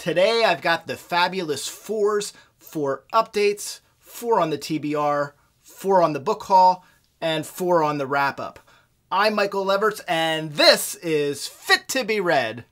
Today I've got the fabulous 4s, 4 updates, 4 on the TBR, 4 on the book haul, and 4 on the wrap-up. I'm Michael Leverts, and this is Fit to be Read.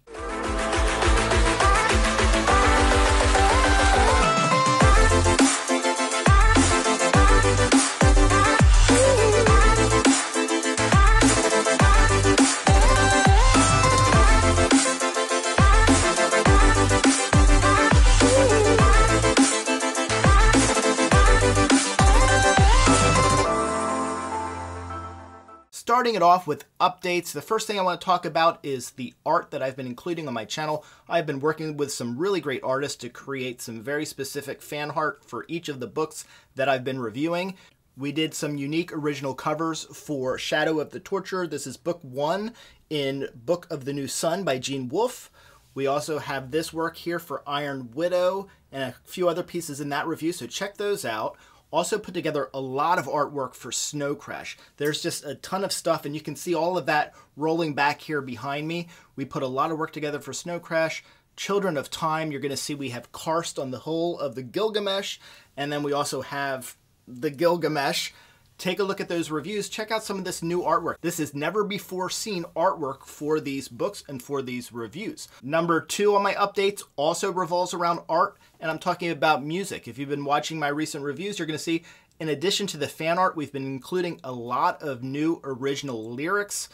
Starting it off with updates, the first thing I want to talk about is the art that I've been including on my channel. I've been working with some really great artists to create some very specific fan art for each of the books that I've been reviewing. We did some unique original covers for Shadow of the Torture. This is book 1 in Book of the New Sun by Gene Wolfe. We also have this work here for Iron Widow and a few other pieces in that review, so check those out. Also put together a lot of artwork for Snow Crash. There's just a ton of stuff, and you can see all of that rolling back here behind me. We put a lot of work together for Snow Crash. Children of Time, you're going to see we have karst on the whole of the Gilgamesh, and then we also have the Gilgamesh. Take a look at those reviews. Check out some of this new artwork. This is never before seen artwork for these books and for these reviews. Number 2 on my updates also revolves around art, and I'm talking about music. If you've been watching my recent reviews, you're going to see, in addition to the fan art, we've been including a lot of new original lyrics,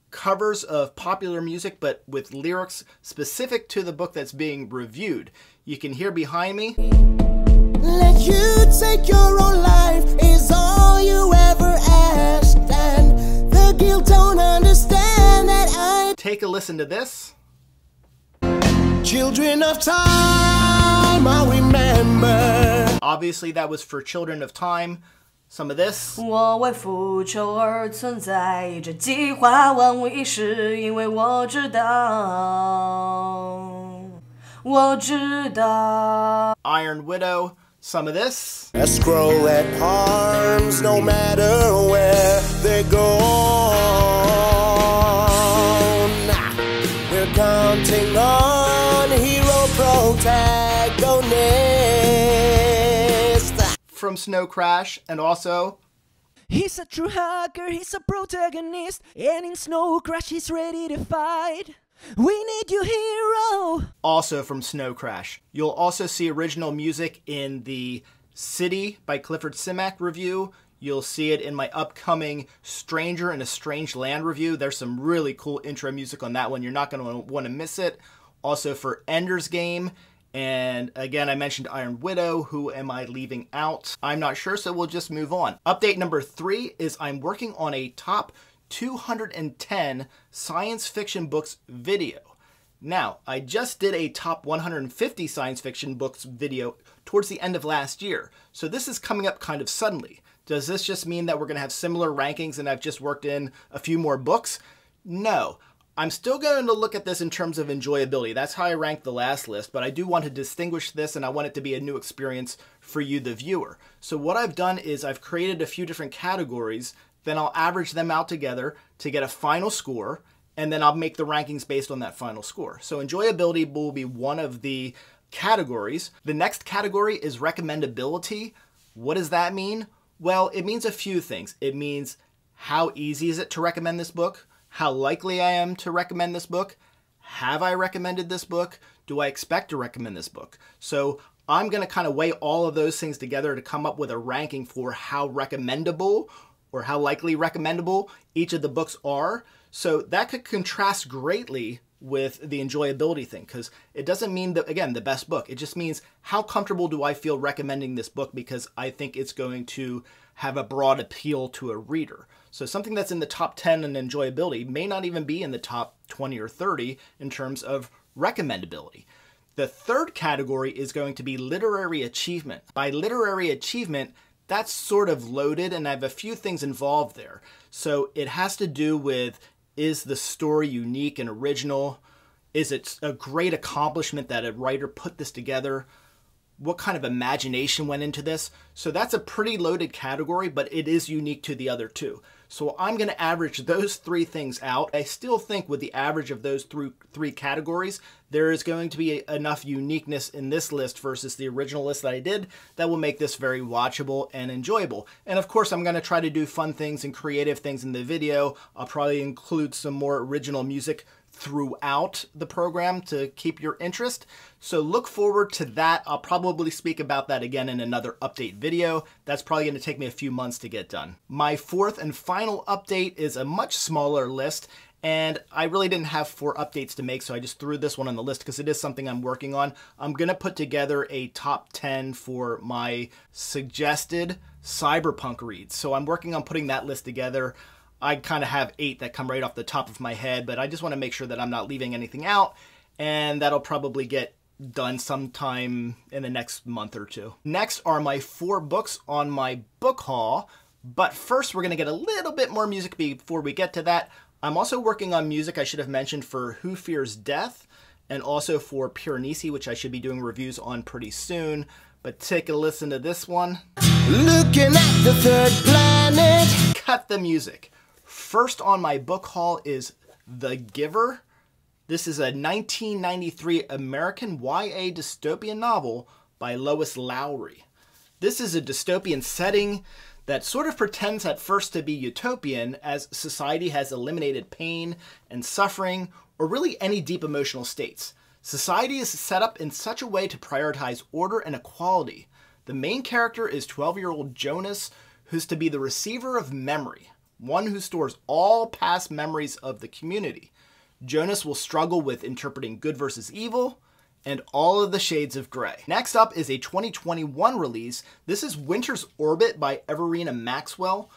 covers of popular music, but with lyrics specific to the book that's being reviewed. You can hear behind me. Let you take your own life is all you ever asked, and the guilt don't understand that I... Take a listen to this. Children of Time, I remember. Obviously that was for Children of Time. Some of this. 我为复仇而存在，这计划万无一失，因为我知道，我知道。 Iron Widow. Some of this. A scroll at arms, no matter where they're gone. We're counting on hero protagonist. From Snow Crash, and also... He's a true hacker, he's a protagonist, and in Snow Crash he's ready to fight. We need you, hero! Also from Snow Crash. You'll also see original music in the City by Clifford Simak review. You'll see it in my upcoming Stranger in a Strange Land review. There's some really cool intro music on that one. You're not going to want to miss it. Also for Ender's Game. And again, I mentioned Iron Widow. Who am I leaving out? I'm not sure, so we'll just move on. Update number 3 is I'm working on a top 210 science fiction books video. Now, I just did a top 150 science fiction books video towards the end of last year, so this is coming up kind of suddenly. Does this just mean that we're going to have similar rankings and I've just worked in a few more books? No. I'm still going to look at this in terms of enjoyability. That's how I ranked the last list, but I do want to distinguish this, and I want it to be a new experience for you, the viewer. So what I've done is I've created a few different categories. Then I'll average them out together to get a final score, and then I'll make the rankings based on that final score. So enjoyability will be one of the categories. The next category is recommendability. What does that mean? Well, it means a few things. It means how easy is it to recommend this book? How likely I am to recommend this book? Have I recommended this book? Do I expect to recommend this book? So I'm going to kind of weigh all of those things together to come up with a ranking for how recommendable or how likely recommendable each of the books are. So that could contrast greatly with the enjoyability thing, because it doesn't mean that, again, the best book. It just means how comfortable do I feel recommending this book because I think it's going to have a broad appeal to a reader. So something that's in the top 10 in enjoyability may not even be in the top 20 or 30 in terms of recommendability. The third category is going to be literary achievement. By literary achievement, that's sort of loaded, and I have a few things involved there. So it has to do with, is the story unique and original? Is it a great accomplishment that a writer put this together? What kind of imagination went into this? So that's a pretty loaded category, but it is unique to the other two. So I'm going to average those three things out. I still think with the average of those three categories, there is going to be enough uniqueness in this list versus the original list that I did that will make this very watchable and enjoyable. And of course, I'm going to try to do fun things and creative things in the video. I'll probably include some more original music throughout the program to keep your interest. So look forward to that. I'll probably speak about that again in another update video. That's probably going to take me a few months to get done. My fourth and final update is a much smaller list, and I really didn't have 4 updates to make, so I just threw this one on the list because it is something I'm working on. I'm going to put together a top 10 for my suggested cyberpunk reads. So I'm working on putting that list together. I kind of have 8 that come right off the top of my head, but I just want to make sure that I'm not leaving anything out, and that'll probably get done sometime in the next month or 2. Next are my 4 books on my book haul, but first we're going to get a little bit more music before we get to that. I'm also working on music I should have mentioned for Who Fears Death, and also for Piranesi, which I should be doing reviews on pretty soon. But take a listen to this one. Looking at the third planet. Cut the music. First on my book haul is The Giver. This is a 1993 American YA dystopian novel by Lois Lowry. This is a dystopian setting that sort of pretends at first to be utopian, as society has eliminated pain and suffering, or really any deep emotional states. Society is set up in such a way to prioritize order and equality. The main character is 12-year-old Jonas, who's to be the receiver of memory, one who stores all past memories of the community. Jonas will struggle with interpreting good versus evil, and all of the shades of gray. Next up is a 2021 release. This is Winter's Orbit by Evarina Maxwell.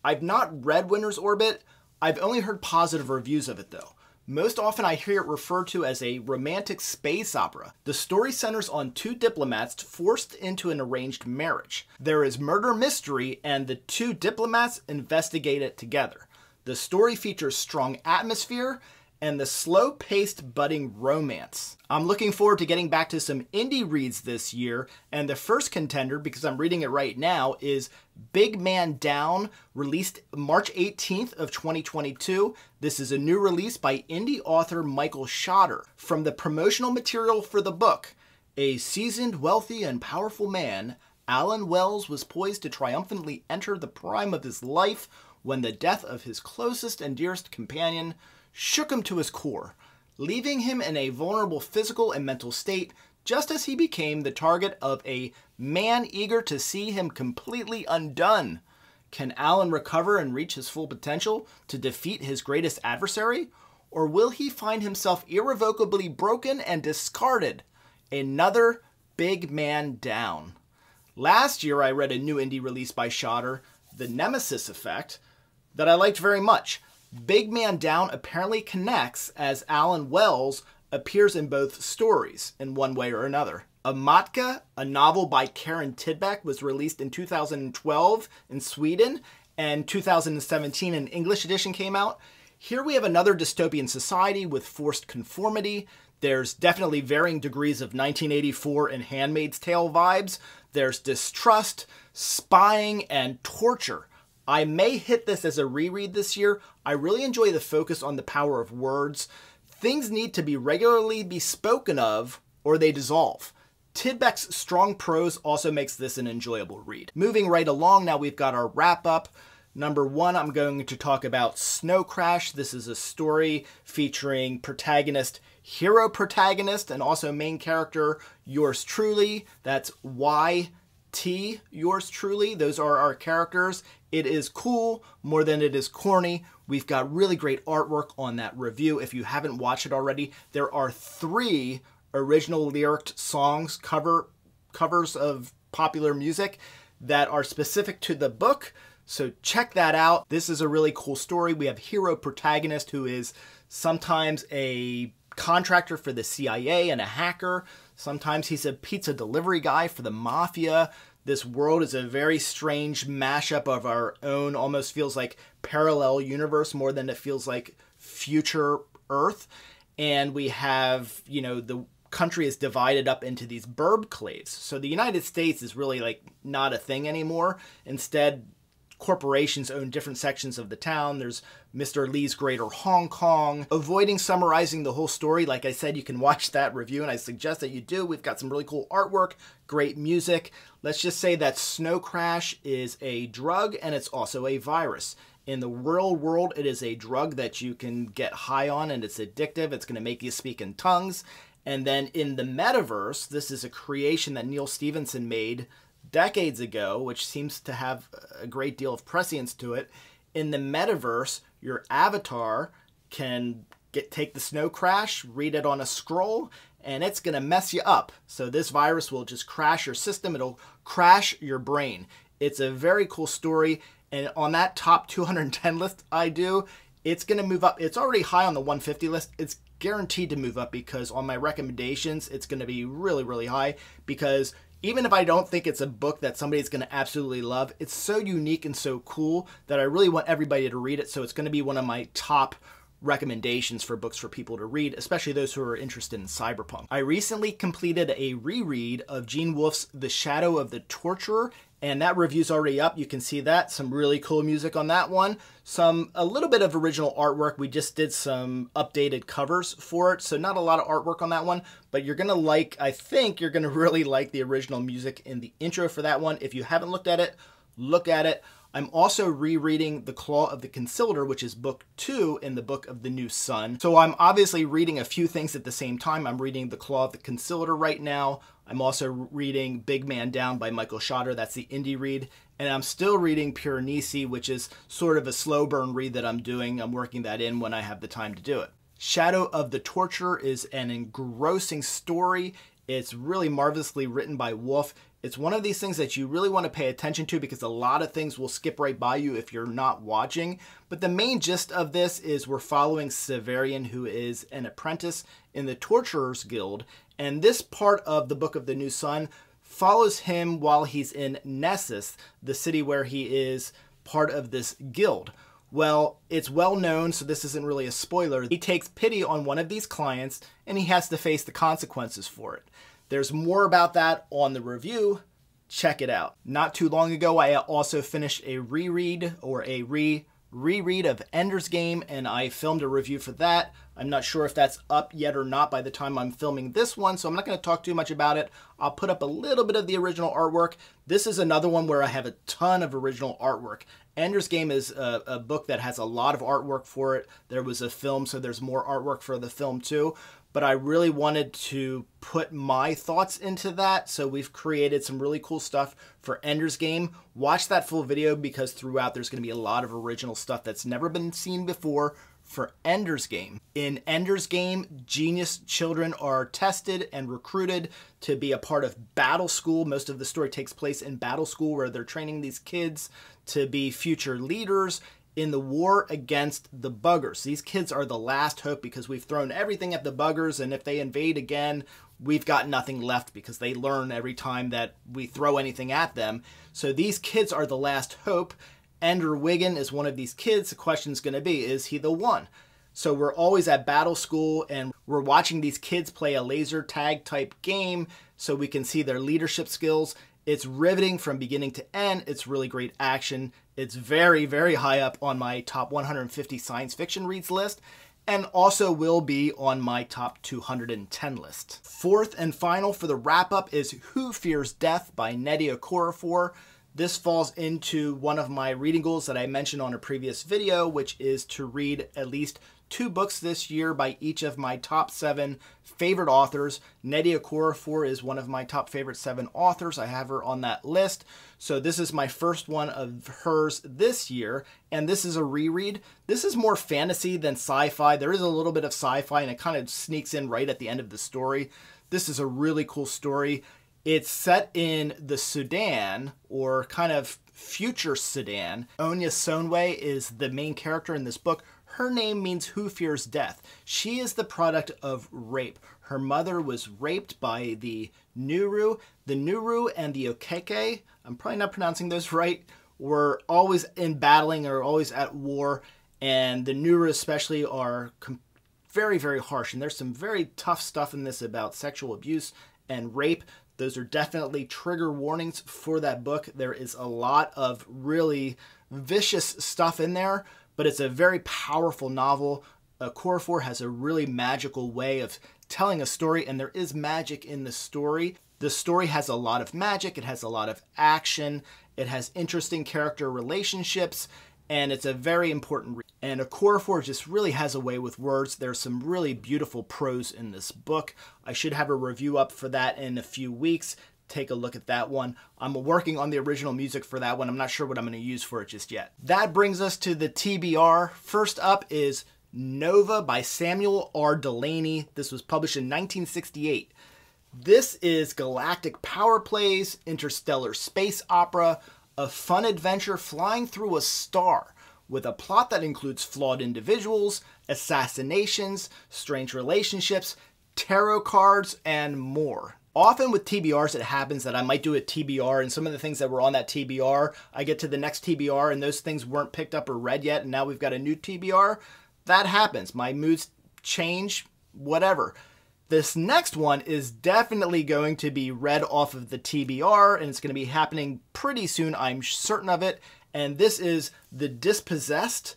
I've not read Winter's Orbit. I've only heard positive reviews of it though. Most often I hear it referred to as a romantic space opera. The story centers on 2 diplomats forced into an arranged marriage. There is murder mystery, and the 2 diplomats investigate it together. The story features strong atmosphere and the slow-paced budding romance. I'm looking forward to getting back to some indie reads this year, and the first contender, because I'm reading it right now, is Big Man Down, released March 18th of 2022. This is a new release by indie author Michael Schotter. From the promotional material for the book, a seasoned, wealthy, and powerful man, Alan Wells was poised to triumphantly enter the prime of his life when the death of his closest and dearest companion shook him to his core, leaving him in a vulnerable physical and mental state, just as he became the target of a man eager to see him completely undone. Can Alan recover and reach his full potential to defeat his greatest adversary? Or will he find himself irrevocably broken and discarded? Another Big Man Down. Last year I read a new indie release by Schotter, The Nemesis Effect, that I liked very much. Big Man Down apparently connects, as Alan Wells appears in both stories in one way or another. Amatka, a novel by Karen Tidbeck, was released in 2012 in Sweden, and 2017 an English edition came out. Here we have another dystopian society with forced conformity. There's definitely varying degrees of 1984 and Handmaid's Tale vibes. There's distrust, spying, and torture. I may hit this as a reread this year. I really enjoy the focus on the power of words. Things need to regularly be spoken of, or they dissolve. Tidbeck's strong prose also makes this an enjoyable read. Moving right along, now we've got our wrap-up. Number 1, I'm going to talk about Snow Crash. This is a story featuring protagonist, hero protagonist, and also main character, yours truly. That's YT, yours truly. Those are our characters. It is cool more than it is corny. We've got really great artwork on that review. If you haven't watched it already, there are 3 original lyric songs, covers of popular music that are specific to the book. So check that out. This is a really cool story. We have hero protagonist who is sometimes a contractor for the CIA and a hacker. Sometimes he's a pizza delivery guy for the mafia. This world is a very strange mashup of our own, almost feels like parallel universe more than it feels like future Earth. And we have, you know, the country is divided up into these burbclaves. So the United States is really like not a thing anymore. Instead, corporations own different sections of the town. There's Mr. Lee's Greater Hong Kong. Avoiding summarizing the whole story, like I said, you can watch that review, and I suggest that you do. We've got some really cool artwork, great music. Let's just say that Snow Crash is a drug, and it's also a virus. In the real world, it is a drug that you can get high on, and it's addictive. It's going to make you speak in tongues. And then in the metaverse, this is a creation that Neil Stephenson made decades ago, which seems to have a great deal of prescience to it. In the metaverse, your avatar can take the Snow Crash, read it on a scroll, and it's going to mess you up. So this virus will just crash your system. It'll crash your brain. It's a very cool story. And on that top 210 list I do, it's going to move up. It's already high on the 150 list. It's guaranteed to move up because on my recommendations, it's going to be really, really high because even if I don't think it's a book that somebody's going to absolutely love, it's so unique and so cool that I really want everybody to read it. So it's going to be one of my top recommendations for books for people to read, especially those who are interested in cyberpunk. I recently completed a reread of Gene Wolfe's The Shadow of the Torturer, and that review's already up. You can see that. Some really cool music on that one. A little bit of original artwork. We just did some updated covers for it, so not a lot of artwork on that one, but you're gonna like, I think you're gonna really like the original music in the intro for that one. If you haven't looked at it, look at it. I'm also rereading The Claw of the Conciller, which is book 2 in the Book of the New Sun. So I'm obviously reading a few things at the same time. I'm reading The Claw of the Conciller right now. I'm also reading Big Man Down by Michael Schotter. That's the indie read. And I'm still reading Piranesi, which is sort of a slow burn read that I'm doing. I'm working that in when I have the time to do it. Shadow of the Torturer is an engrossing story. It's really marvelously written by Wolfe. It's one of these things that you really want to pay attention to because a lot of things will skip right by you if you're not watching. But the main gist of this is we're following Severian, who is an apprentice in the Torturers Guild. And this part of the Book of the New Sun follows him while he's in Nessus, the city where he is part of this guild. Well, it's well known, so this isn't really a spoiler. He takes pity on one of these clients, and he has to face the consequences for it. There's more about that on the review. Check it out. Not too long ago, I also finished a reread or a reread of Ender's Game, and I filmed a review for that. I'm not sure if that's up yet or not by the time I'm filming this one, so I'm not going to talk too much about it. I'll put up a little bit of the original artwork. This is another one where I have a ton of original artwork. Ender's Game is a book that has a lot of artwork for it. There was a film, so there's more artwork for the film too. But I really wanted to put my thoughts into that, so we've created some really cool stuff for Ender's Game. Watch that full video because throughout there's going to be a lot of original stuff that's never been seen before for Ender's Game. In Ender's Game, genius children are tested and recruited to be a part of battle school. Most of the story takes place in battle school where they're training these kids to be future leaders in the war against the buggers. These kids are the last hope because we've thrown everything at the buggers, and if they invade again, we've got nothing left because they learn every time that we throw anything at them. So these kids are the last hope. Ender Wiggin is one of these kids. The question's going to be, is he the one? So we're always at battle school, and we're watching these kids play a laser tag type game so we can see their leadership skills. It's riveting from beginning to end. It's really great action. It's very, very high up on my top 150 science fiction reads list, and also will be on my top 210 list. Fourth and final for the wrap-up is Who Fears Death by Nedi Okorafor. This falls into one of my reading goals that I mentioned on a previous video, which is to read at least 2 books this year by each of my top 7 favorite authors. Nedi Okorafor is one of my top favorite 7 authors. I have her on that list. So this is my first one of hers this year, and this is a reread. This is more fantasy than sci-fi. There is a little bit of sci-fi, and it kind of sneaks in right at the end of the story. This is a really cool story. It's set in the Sudan, or kind of future Sudan. Onya Sonwe is the main character in this book. Her name means Who Fears Death. She is the product of rape. Her mother was raped by the Nuru. The Nuru and the Okeke, I'm probably not pronouncing those right, were always in battling or always at war. And the Nuru especially are very, very harsh. And there's some very tough stuff in this about sexual abuse and rape. Those are definitely trigger warnings for that book. There is a lot of really vicious stuff in there, but it's a very powerful novel. Okorafor has a really magical way of telling a story, and there is magic in the story. The story has a lot of magic, it has a lot of action, it has interesting character relationships, and it's a very important read. And Okorafor just really has a way with words. There's some really beautiful prose in this book. I should have a review up for that in a few weeks. Take a look at that one. I'm working on the original music for that one. I'm not sure what I'm going to use for it just yet. That brings us to the TBR. First up is Nova by Samuel R. Delany. This was published in 1968. This is galactic power plays, interstellar space opera, a fun adventure flying through a star with a plot that includes flawed individuals, assassinations, strange relationships, tarot cards, and more. Often with TBRs, it happens that I might do a TBR, and some of the things that were on that TBR, I get to the next TBR, and those things weren't picked up or read yet, and now we've got a new TBR. That happens. My moods change, whatever. This next one is definitely going to be read off of the TBR, and it's going to be happening pretty soon, I'm certain of it. And this is The Dispossessed,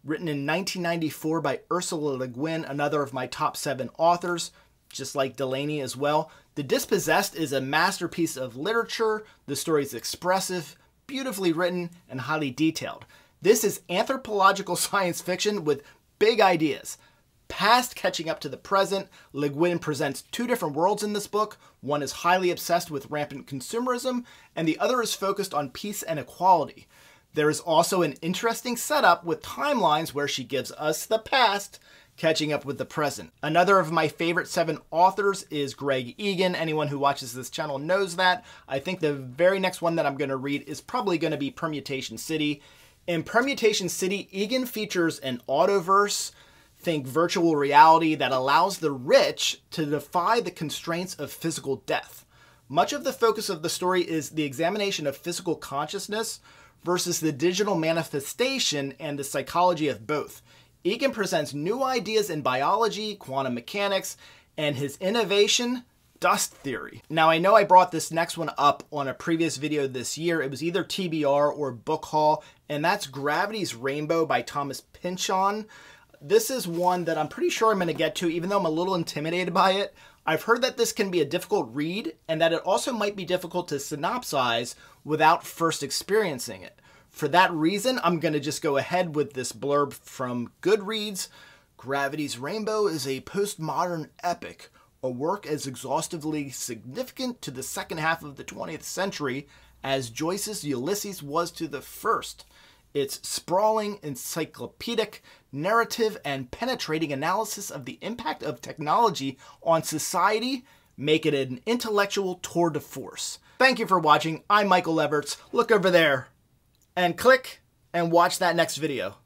written in 1994 by Ursula Le Guin, another of my top 7 authors, just like Delany as well. The Dispossessed is a masterpiece of literature. The story is expressive, beautifully written, and highly detailed. This is anthropological science fiction with big ideas. Past catching up to the present, Le Guin presents 2 different worlds in this book. One is highly obsessed with rampant consumerism, and the other is focused on peace and equality. There is also an interesting setup with timelines where she gives us the past catching up with the present. Another of my favorite 7 authors is Greg Egan. Anyone who watches this channel knows that. I think the very next one that I'm going to read is probably going to be Permutation City. In Permutation City, Egan features an autoverse, think virtual reality, that allows the rich to defy the constraints of physical death. Much of the focus of the story is the examination of physical consciousness versus the digital manifestation and the psychology of both. Egan presents new ideas in biology, quantum mechanics, and his innovation, dust theory. Now, I know I brought this next one up on a previous video this year. It was either TBR or book haul, and that's Gravity's Rainbow by Thomas Pinchon. This is one that I'm pretty sure I'm going to get to, even though I'm a little intimidated by it. I've heard that this can be a difficult read, and that it also might be difficult to synopsize without first experiencing it. For that reason, I'm going to just go ahead with this blurb from Goodreads. Gravity's Rainbow is a postmodern epic, a work as exhaustively significant to the second half of the 20th century as Joyce's Ulysses was to the first. Its sprawling, encyclopedic, narrative, and penetrating analysis of the impact of technology on society make it an intellectual tour de force. Thank you for watching. I'm Michael Everts. Look over there and click and watch that next video.